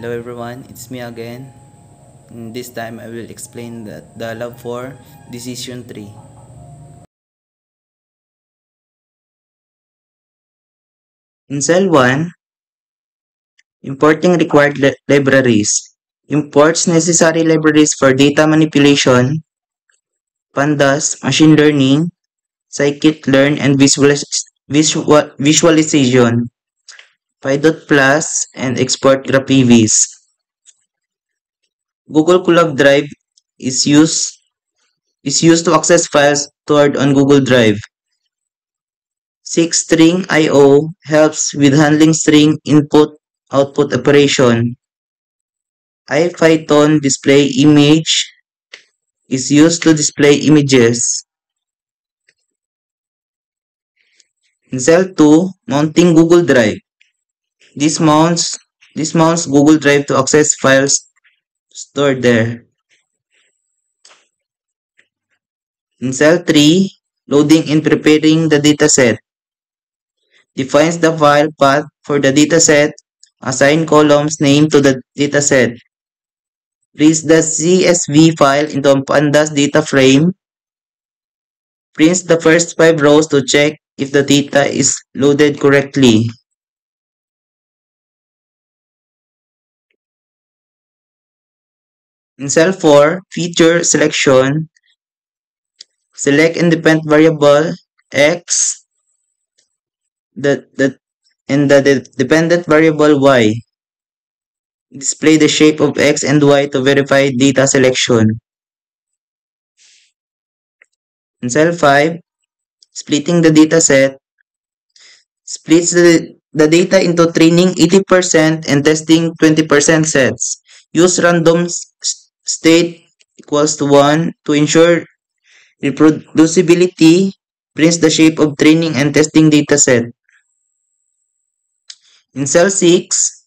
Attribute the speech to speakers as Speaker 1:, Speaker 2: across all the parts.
Speaker 1: Hello everyone, it's me again. This time I will explain the lab for decision tree. In cell 1, importing required libraries. Imports necessary libraries for data manipulation, pandas, machine learning, scikit-learn, and visualization, PyDot Plus, and export GraphViz. Google Colab Drive is used to access files stored on Google Drive. 6 String I/O helps with handling string input-output operation. IPython display image is used to display images. In cell 2, mounting Google Drive. This mounts Google Drive to access files stored there. In cell 3, loading and preparing the dataset. Defines the file path for the dataset. Assign columns name to the dataset. Reads the CSV file into a pandas data frame. Prints the first 5 rows to check if the data is loaded correctly. In cell 4, feature selection, select independent variable x and the dependent variable y. Display the shape of x and y to verify data selection. In cell 5, splitting the dataset, splits the data into training 80% and testing 20% sets. Use random state equals to 1 to ensure reproducibility. Prints the shape of training and testing dataset. In cell 6,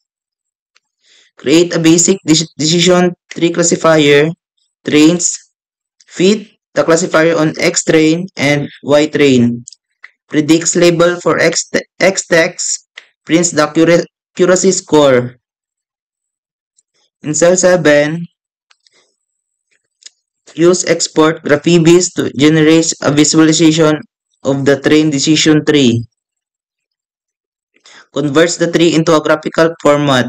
Speaker 1: create a basic decision tree classifier. Trains, fit the classifier on X train and Y train. Predicts label for X text. Prints the accuracy score. In cell 7, use export GraphViz to generate a visualization of the train decision tree. Converts the tree into a graphical format.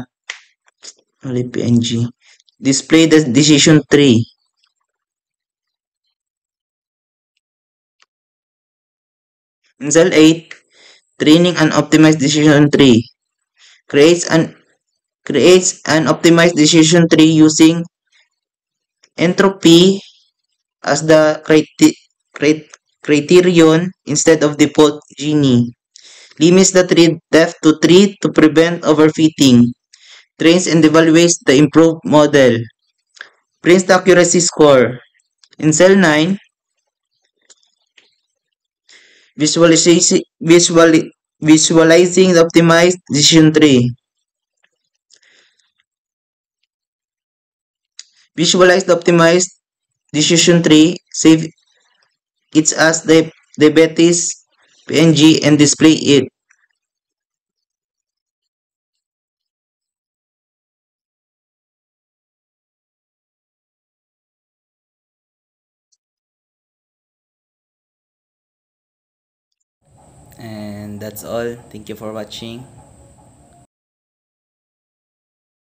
Speaker 1: Only PNG. Display the decision tree. In cell 8, training an optimized decision tree. Creates an optimized decision tree using entropy as the criterion instead of default Gini. Limits the tree depth to 3 to prevent overfitting. Trains and evaluates the improved model. Prints the accuracy score. In cell 9, visualizing the optimized decision tree. Visualize the optimized decision tree, save it as the diabetes PNG and display it. And that's all. Thank you for watching.